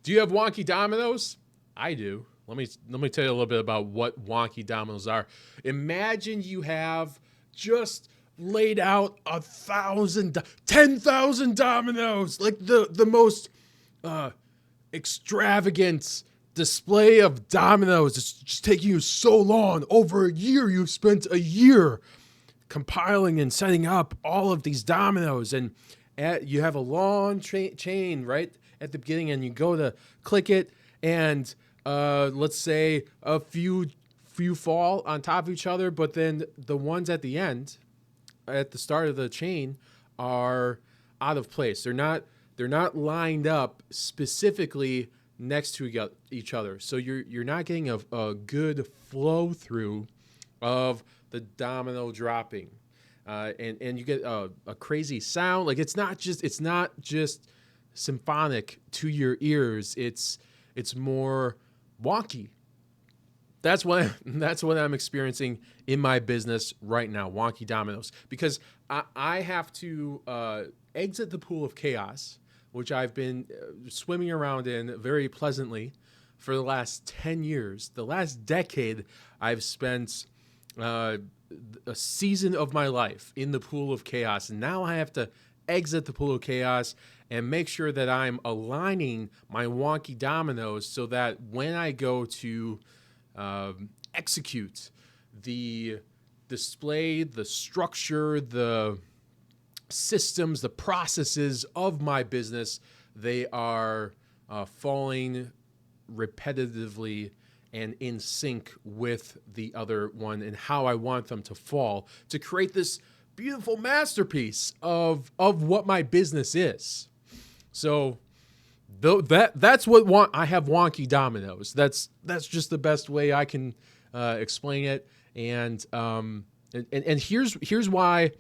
Do you have wonky dominoes? I do. Let me tell you a little bit about what wonky dominoes are. Imagine you have just laid out 1,000, 10,000 dominoes, like the most uh, extravagant display of dominoes. It's just taking you so long. Over a year, you've spent a year compiling and setting up all of these dominoes, and you have a long chain right at the beginning, and you go to click it, and let's say a few fall on top of each other, but then the ones at the end, at the start of the chain, are out of place. They're not lined up specifically next to each other, so you're not getting a good flow through of the domino dropping, and you get a crazy sound. Like it's not just symphonic to your ears. It's more wonky. That's what I'm experiencing in my business right now. Wonky dominoes, because I have to exit the pool of chaos, which I've been swimming around in very pleasantly for the last 10 years. The last decade, I've spent a season of my life in the pool of chaos. And now I have to exit the pool of chaos and make sure that I'm aligning my wonky dominoes so that when I go to execute the display, the structure, the systems, the processes of my business, they are falling repetitively and in sync with the other one and how I want them to fall to create this beautiful masterpiece of what my business is. So that's what I have wonky dominoes. That's just the best way I can explain it. And here's why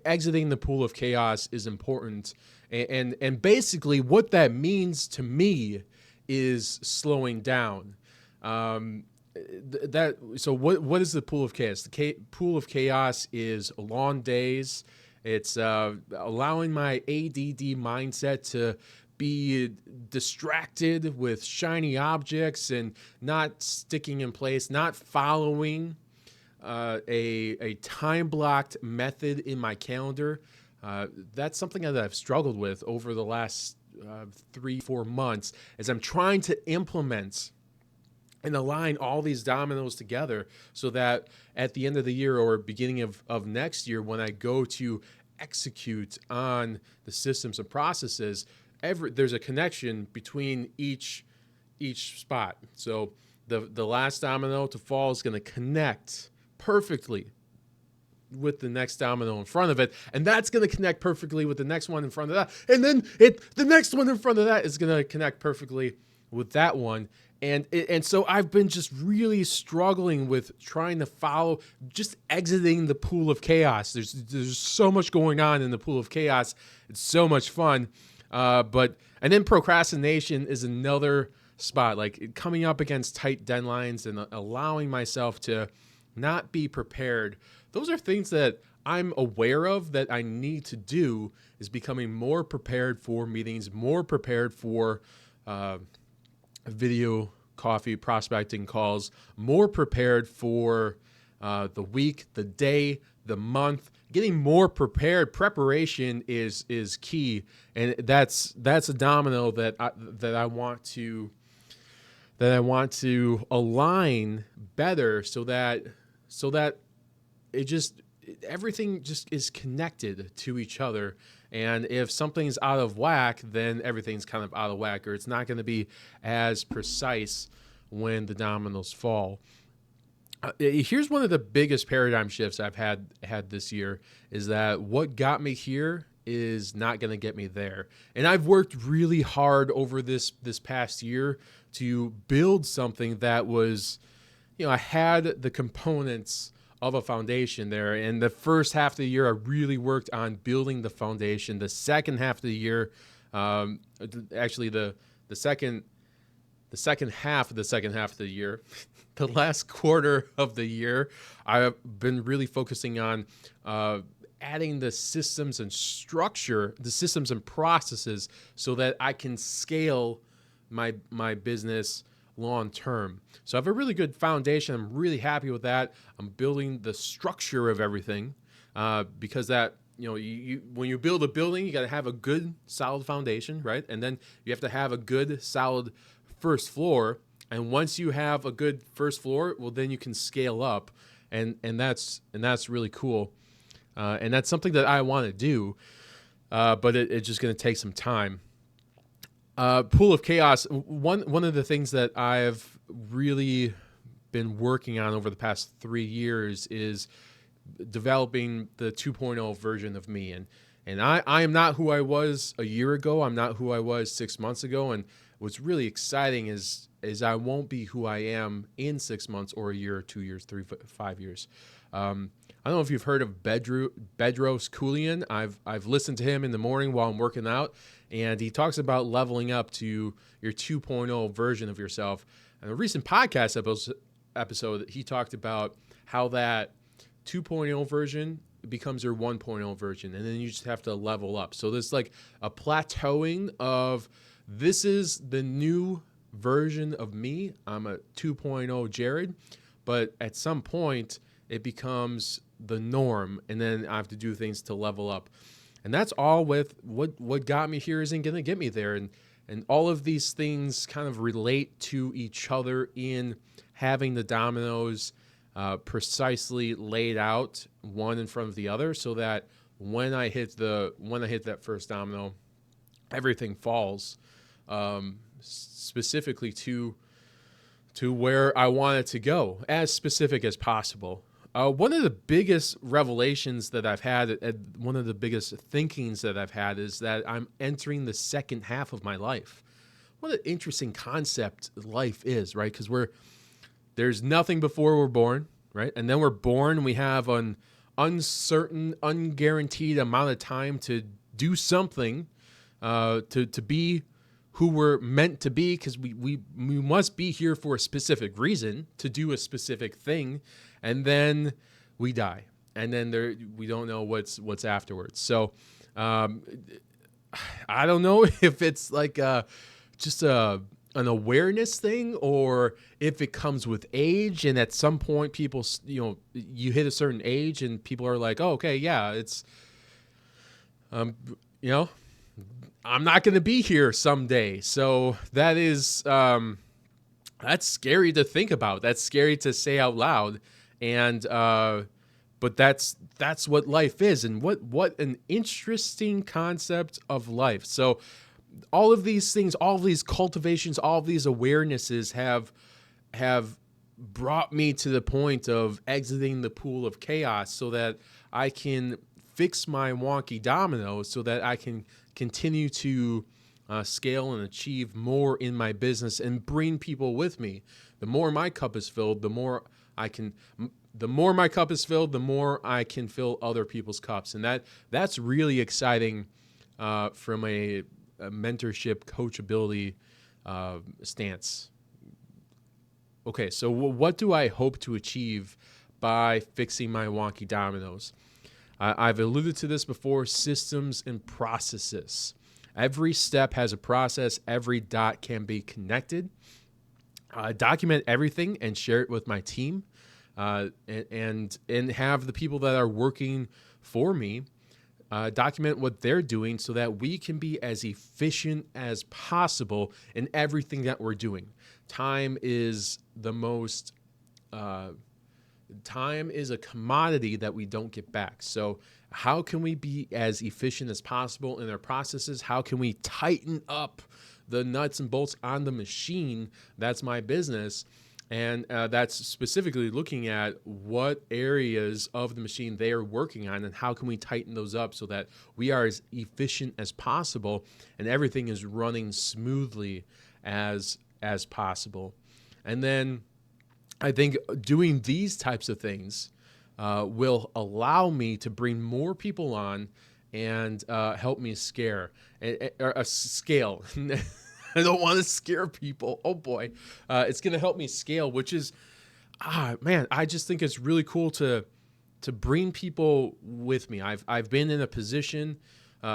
exiting the pool of chaos is important. And basically what that means to me is slowing down. So what is the pool of chaos? The pool of chaos is long days. It's allowing my ADD mindset to be distracted with shiny objects and not sticking in place, not following a time-blocked method in my calendar. That's something that I've struggled with over the last 3-4 months as I'm trying to implement and align all these dominoes together so that at the end of the year or beginning of next year, when I go to execute on the systems and processes, there's a connection between each spot. So the last domino to fall is going to connect perfectly with the next domino in front of it, and that's going to connect perfectly with the next one in front of that, and then the next one in front of that is going to connect perfectly with that one. And so I've been just really struggling with trying to follow, just exiting the pool of chaos. There's so much going on in the pool of chaos. It's so much fun. And then procrastination is another spot, like coming up against tight deadlines and allowing myself to not be prepared. Those are things that I'm aware of that I need to do, is becoming more prepared for meetings, more prepared for video coffee prospecting calls, more prepared for the week, the day, the month. Getting more prepared. Preparation is key, and that's a domino that I want to align better so that everything just is connected to each other. And if something's out of whack, then everything's kind of out of whack, or it's not going to be as precise when the dominoes fall. Here's one of the biggest paradigm shifts I've had this year, is that what got me here is not going to get me there. And I've worked really hard over this past year to build something that was, I had the components of a foundation there. And the first half of the year, I really worked on building the foundation. The second half of the year, actually the second half of the year, the last quarter of the year, I've been really focusing on adding the systems and structure, the systems and processes, so that I can scale my business long term. So I have a really good foundation. I'm really happy with that. I'm building the structure of everything because that, you when you build a building, you got to have a good solid foundation, right? And then you have to have a good solid first floor. And once you have a good first floor, well, then you can scale up, and that's really cool. And that's something that I want to do, but it's just going to take some time. Pool of Chaos. One of the things that I've really been working on over the past 3 years is developing the 2.0 version of me. And I am not who I was a year ago. I'm not who I was 6 months ago. And what's really exciting is I won't be who I am in 6 months or a year or 2 years, 5 years. I don't know if you've heard of Bedros Keuilian. I've listened to him in the morning while I'm working out, and he talks about leveling up to your 2.0 version of yourself. In a recent podcast episode, he talked about how that 2.0 version becomes your 1.0 version, and then you just have to level up. So there's like a plateauing of, this is the new version of me. I'm a 2.0 Jared, but at some point it becomes the norm, and then I have to do things to level up. And that's all with what got me here isn't going to get me there. And all of these things kind of relate to each other in having the dominoes precisely laid out one in front of the other, so that when I hit that first domino, everything falls specifically to where I want it to go, as specific as possible. One of the biggest revelations that I've had, one of the biggest thinkings that I've had, is that I'm entering the second half of my life. What an interesting concept life is, right? Because there's nothing before we're born, right? And then we're born, we have an uncertain, unguaranteed amount of time to do something, to be who we're meant to be, because we must be here for a specific reason, to do a specific thing, and then we die, and then we don't know what's afterwards. So I don't know if it's like just an awareness thing, or if it comes with age, and at some point people, you hit a certain age and people are like, oh, okay, yeah, it's I'm not going to be here someday. So that is, that's scary to think about. That's scary to say out loud. And, but that's what life is. And what an interesting concept of life. So all of these things, all of these cultivations, all of these awarenesses have brought me to the point of exiting the pool of chaos, so that I can fix my wonky dominoes, so that I can continue to scale and achieve more in my business and bring people with me. The more my cup is filled, the more my cup is filled, the more I can fill other people's cups. And that's really exciting from a mentorship, coachability stance. Okay, so what do I hope to achieve by fixing my wonky dominoes? I've alluded to this before: systems and processes. Every step has a process. Every dot can be connected. Document everything and share it with my team, and have the people that are working for me document what they're doing, so that we can be as efficient as possible in everything that we're doing. Time is a commodity that we don't get back. So how can we be as efficient as possible in our processes? How can we tighten up the nuts and bolts on the machine? That's my business. And that's specifically looking at what areas of the machine they are working on, and how can we tighten those up so that we are as efficient as possible and everything is running smoothly as possible. And then I think doing these types of things will allow me to bring more people on and help me scale. I don't want to scare people. Oh boy. It's going to help me scale, which is, man, I just think it's really cool to bring people with me. I've been in a position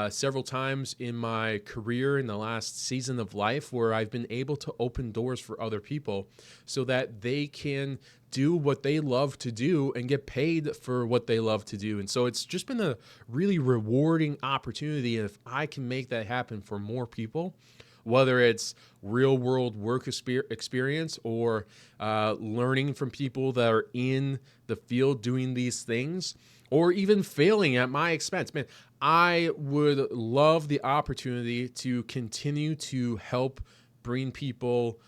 several times in my career in the last season of life where I've been able to open doors for other people so that they can do what they love to do and get paid for what they love to do. And so it's just been a really rewarding opportunity. And if I can make that happen for more people, whether it's real world work experience or learning from people that are in the field doing these things, or even failing at my expense, man, I would love the opportunity to continue to help bring people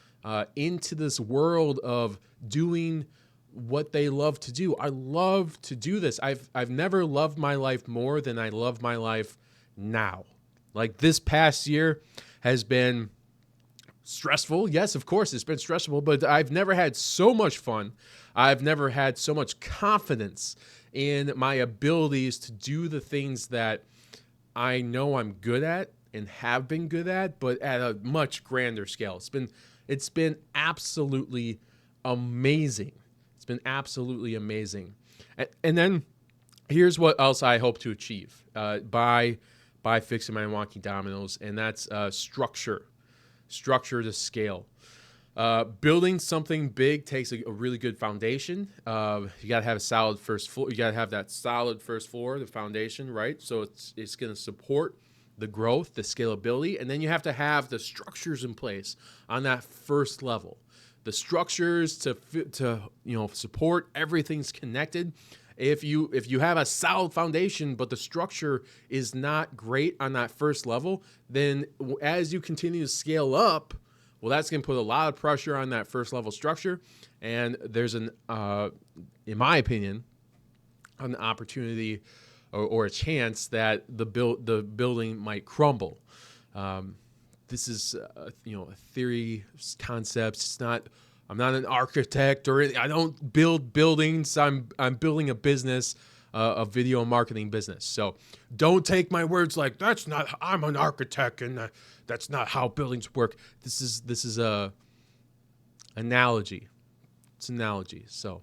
into this world of doing what they love to do. I love to do this. I've never loved my life more than I love my life now. Like this past year has been stressful. Yes, of course, it's been stressful, but I've never had so much fun. I've never had so much confidence in my abilities to do the things that I know I'm good at and have been good at, but at a much grander scale. It's been absolutely amazing. It's been absolutely amazing. And then here's what else I hope to achieve by fixing my wonky dominoes, and that's structure to scale. Building something big takes a really good foundation. You got to have a solid first floor. You got to have that solid first floor, the foundation, right? So it's going to support the growth, the scalability, and then you have to have the structures in place on that first level. The structures to support everything's connected. If you have a solid foundation, but the structure is not great on that first level, then as you continue to scale up, well, that's going to put a lot of pressure on that first level structure. And there's in my opinion, an opportunity or a chance that the building might crumble. This is a theory, concepts. It's not. I'm not an architect I don't build buildings. I'm building a business, a video marketing business. So don't take my words like I'm an architect and that's not how buildings work. This is a analogy. It's an analogy. So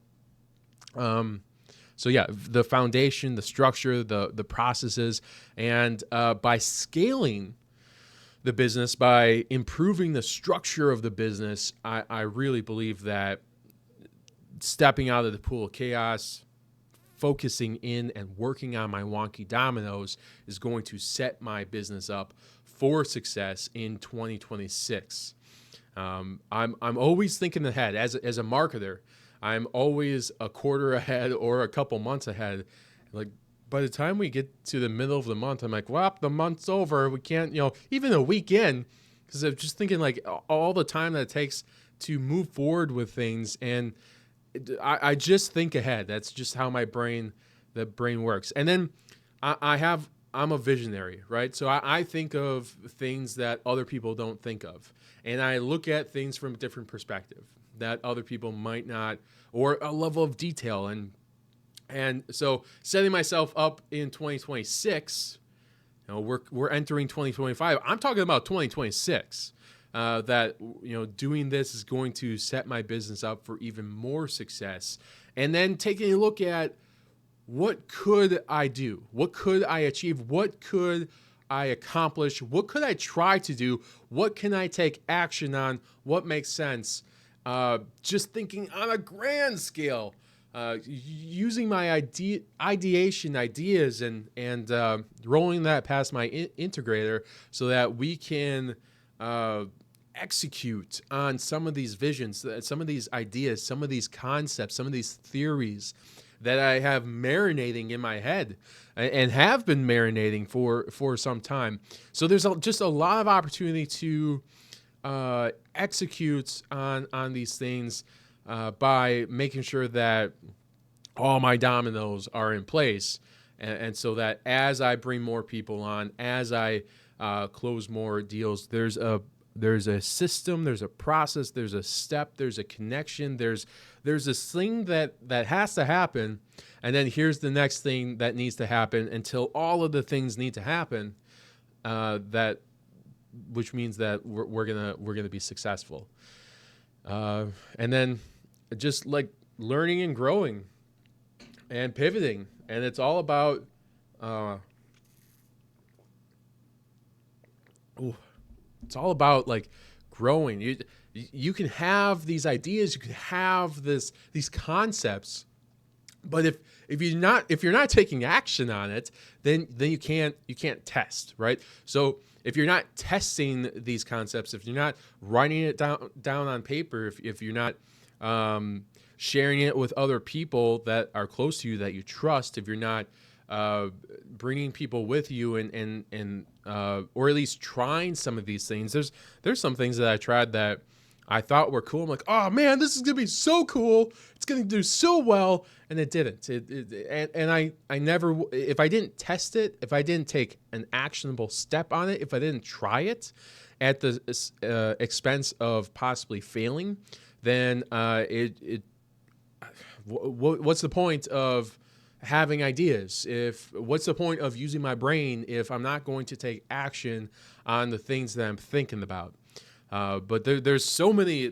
yeah, the foundation, the structure, the processes, and by scaling the business, by improving the structure of the business, I really believe that stepping out of the pool of chaos, focusing in and working on my wonky dominoes is going to set my business up for success in 2026. I'm always thinking ahead as a marketer. I'm always a quarter ahead or a couple months ahead. Like by the time we get to the middle of the month, I'm like, well, the month's over. We can't, even a week in, because I'm just thinking like all the time that it takes to move forward with things. And I just think ahead. That's just how the brain works. And then I'm a visionary, right? So I think of things that other people don't think of. And I look at things from a different perspective that other people might not, or a level of detail. And so setting myself up in 2026, we're entering 2025. I'm talking about 2026. That doing this is going to set my business up for even more success. And then taking a look at what could I do? What could I achieve? What could I accomplish? What could I try to do? What can I take action on? What makes sense? Just thinking on a grand scale, using my ideation ideas and rolling that past my integrator so that we can execute on some of these visions, some of these ideas, some of these concepts, some of these theories that I have marinating in my head and have been marinating for some time. So there's just a lot of opportunity to execute on these things by making sure that all my dominoes are in place. And so that as I bring more people on, as I close more deals, there's a system, there's a process, there's a step, there's a connection, there's this thing that has to happen, and then here's the next thing that needs to happen until all of the things need to happen, which means that we're gonna be successful, and then just like learning and growing and pivoting, and it's all about Ooh, it's all about like growing. You can have these ideas, you can have these concepts, but if you're not taking action on it, then you can't test, right? So if you're not testing these concepts, if you're not writing it down on paper, if you're not sharing it with other people that are close to you that you trust, if you're not bringing people with you and or at least trying some of these things, there's some things that I tried that I thought were cool. I'm like, oh man, this is gonna be so cool. It's gonna do so well, and it didn't. And I never, if I didn't test it, if I didn't take an actionable step on it, if I didn't try it at the expense of possibly failing, then what's the point of having ideas? What's the point of using my brain if I'm not going to take action on the things that I'm thinking about? But there's so many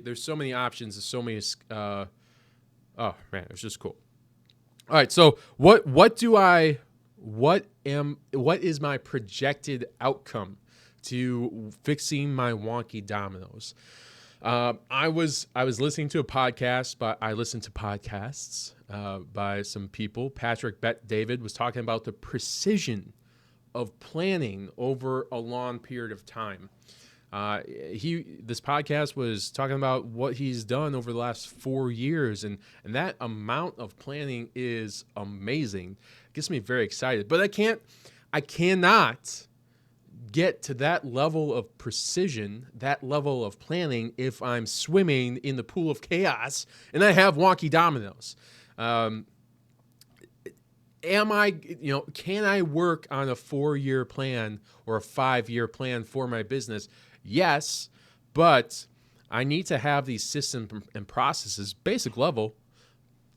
options. There's so many. Oh man, it's just cool. All right, so what is my projected outcome to fixing my wonky dominoes? I was listening to a podcast, but I listened to podcasts by some people. Patrick Bet-David was talking about the precision of planning over a long period of time. This podcast was talking about what he's done over the last 4 years, and that amount of planning is amazing. It gets me very excited, but I cannot get to that level of precision, that level of planning, if I'm swimming in the pool of chaos and I have wonky dominoes. Can I work on a 4-year plan or a 5-year plan for my business? Yes, but I need to have these systems and processes, basic level,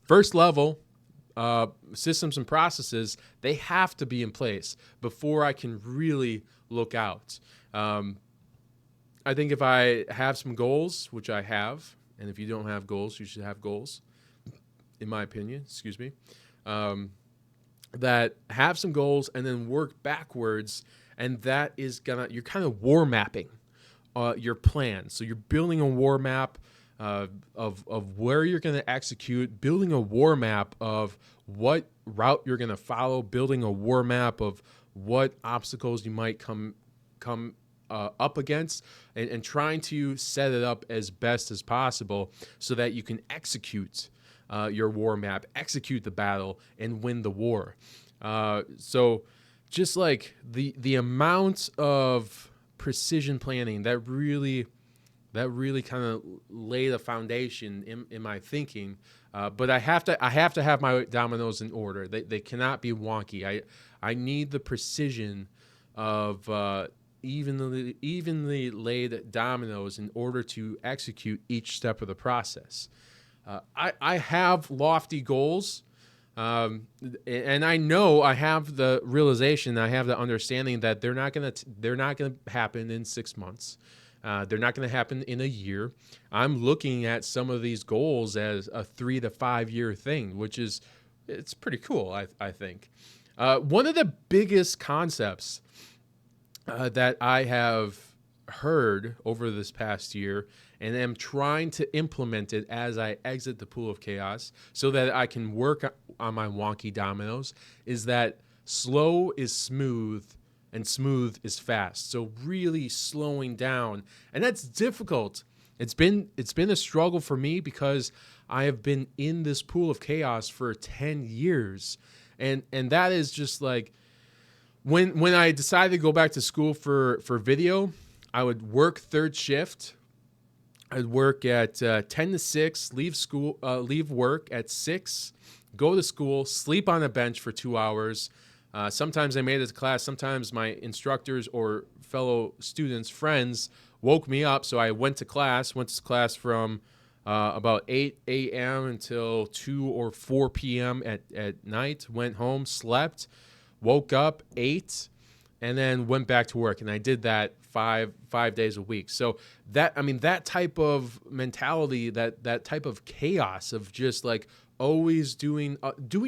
first level, systems and processes, they have to be in place before I can really look out. I think if I have some goals, which I have, and if you don't have goals, you should have goals, in my opinion, that have some goals and then work backwards, and that is you're kind of war mapping your plan. So you're building a war map of where you're going to execute, building a war map of what route you're going to follow, building a war map of what obstacles you might come up against, and trying to set it up as best as possible so that you can execute your war map, execute the battle, and win the war. So just like the amount of precision planning that really kind of lay the foundation in my thinking. But I have to have my dominoes in order. They cannot be wonky. I need the precision of evenly laid dominoes in order to execute each step of the process. I have lofty goals, and I know I have the realization, I have the understanding that they're not gonna happen in 6 months. They're not going to happen in a year. I'm looking at some of these goals as a 3 to 5 year thing, it's pretty cool, I think. One of the biggest concepts that I have heard over this past year, and am trying to implement it as I exit the pool of chaos so that I can work on my wonky dominoes, is that slow is smooth and smooth is fast. So really slowing down. And that's difficult. It's been a struggle for me because I have been in this pool of chaos for 10 years. And that is just like when I decided to go back to school for video, I would work third shift. I'd work at 10 to 6, leave work at 6, go to school, sleep on a bench for 2 hours. Sometimes I made it to class. Sometimes my instructors or fellow students, friends, woke me up. So I went to class from about 8 a.m. until 2 or 4 p.m. at night, went home, slept, woke up, ate, and then went back to work. And I did that five days a week. So that type of mentality, that type of chaos of just like always doing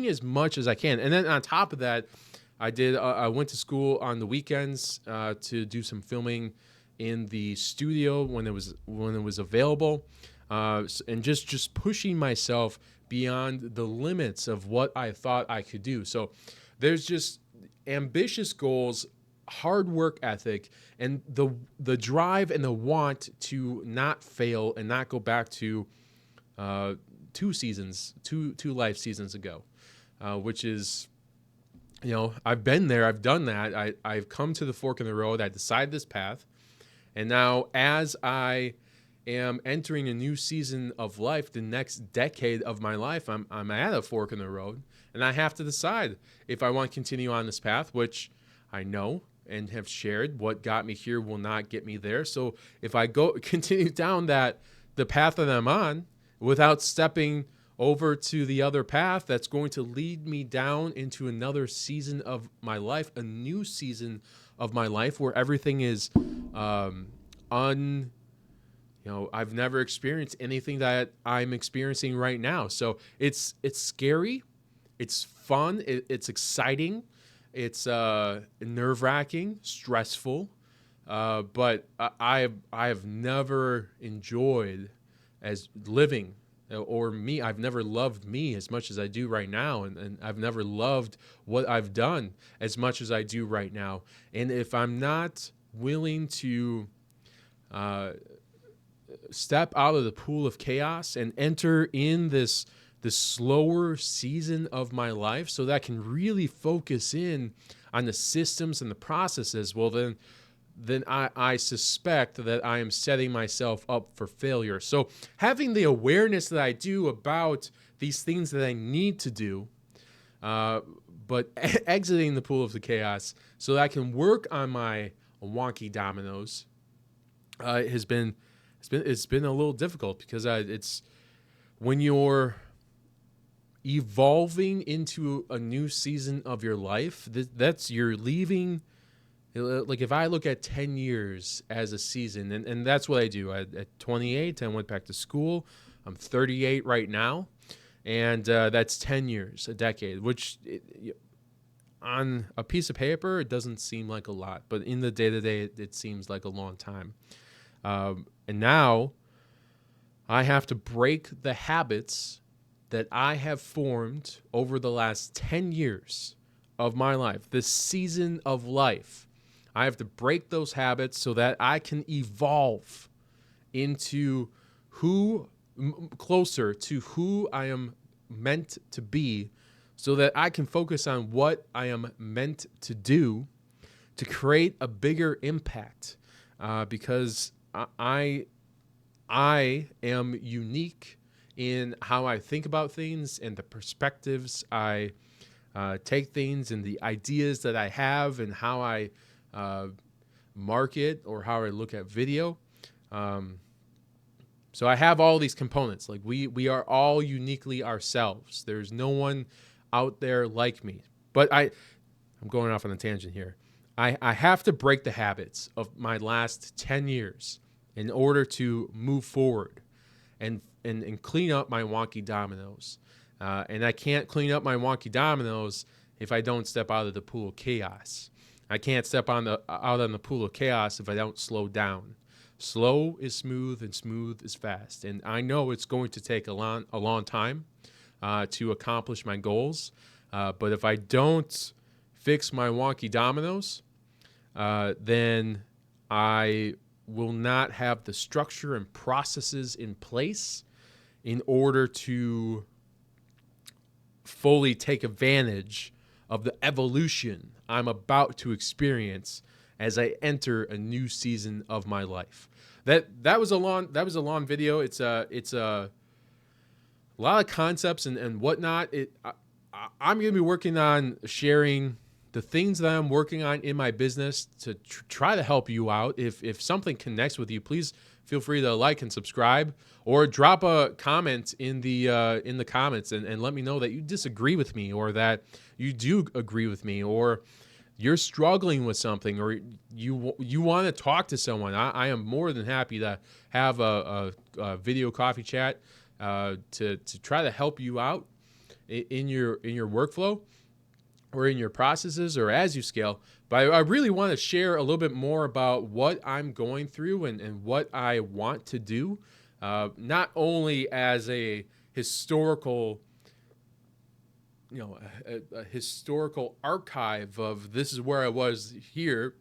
as much as I can. And then on top of that, I went to school on the weekends to do some filming in the studio when it was available, and just pushing myself beyond the limits of what I thought I could do. So there's just ambitious goals, hard work ethic, and the drive and the want to not fail and not go back to two life seasons ago, which is, I've been there, I've done that. I've come to the fork in the road. I decided this path, and now as I am entering a new season of life, the next decade of my life, I'm at a fork in the road, and I have to decide if I want to continue on this path, which I know and have shared what got me here will not get me there. So if I continue down the path that I'm on without stepping over to the other path, that's going to lead me down into another season of my life, a new season of my life where everything is I've never experienced anything that I'm experiencing right now. So it's scary, it's fun, it's exciting, it's nerve-wracking, stressful, but I have never enjoyed as living, or me. I've never loved me as much as I do right now, and I've never loved what I've done as much as I do right now. And if I'm not willing to step out of the pool of chaos and enter in this slower season of my life so that I can really focus in on the systems and the processes, well, then I suspect that I am setting myself up for failure. So having the awareness that I do about these things that I need to do, but exiting the pool of the chaos so that I can work on my wonky dominoes, it's been a little difficult, because it's when you're evolving into a new season of your life, you're leaving. Like if I look at 10 years as a season, and that's what I do. At 28, I went back to school. I'm 38 right now, and that's 10 years, a decade, which on a piece of paper, it doesn't seem like a lot, but in the day-to-day, it seems like a long time. And now I have to break the habits that I have formed over the last 10 years of my life, this season of life. I have to break those habits so that I can evolve into closer to who I am meant to be, so that I can focus on what I am meant to do to create a bigger impact, because I am unique in how I think about things and the perspectives I take things, and the ideas that I have, and how I market, or how I look at video. So I have all these components. Like we are all uniquely ourselves. There's no one out there like me. But I'm going off on a tangent here. I have to break the habits of my last 10 years in order to move forward and clean up my wonky dominoes. And I can't clean up my wonky dominoes if I don't step out of the pool of chaos. I can't step out on the pool of chaos if I don't slow down. Slow is smooth, and smooth is fast. And I know it's going to take a long time to accomplish my goals. But if I don't fix my wonky dominoes, then I will not have the structure and processes in place in order to fully take advantage of the evolution I'm about to experience as I enter a new season of my life. That was a long video. It's a lot of concepts and whatnot. I'm going to be working on sharing the things that I'm working on in my business to try to help you out. If something connects with you, please feel free to like and subscribe, or drop a comment in the comments and let me know that you disagree with me, or that you do agree with me, or you're struggling with something, or you want to talk to someone. I am more than happy to have a video coffee chat to try to help you out in your workflow. or in your processes or as you scale. But I really want to share a little bit more about what I'm going through and what I want to do, not only as a historical, a historical archive of this is where I was here,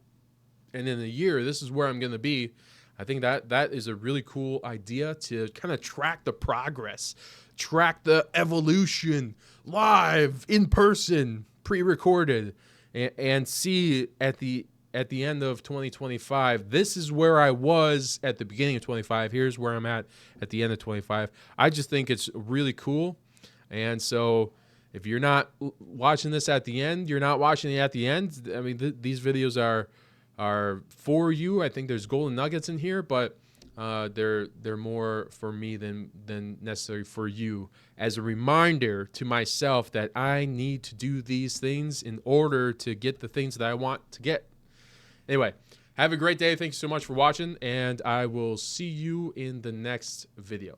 and in a year, this is where I'm going to be. I think that is a really cool idea to kind of track the progress, track the evolution live, in person, pre-recorded, and see at the end of 2025, this is where I was at the beginning of 25. Here's where I'm at the end of 25. I just think it's really cool. And so if you're not watching this at the end, you're not watching it at the end. I mean, these videos are for you. I think there's golden nuggets in here, but they're more for me than necessary for you, as a reminder to myself that I need to do these things in order to get the things that I want to get. Anyway, have a great day. Thanks so much for watching, and I will see you in the next video.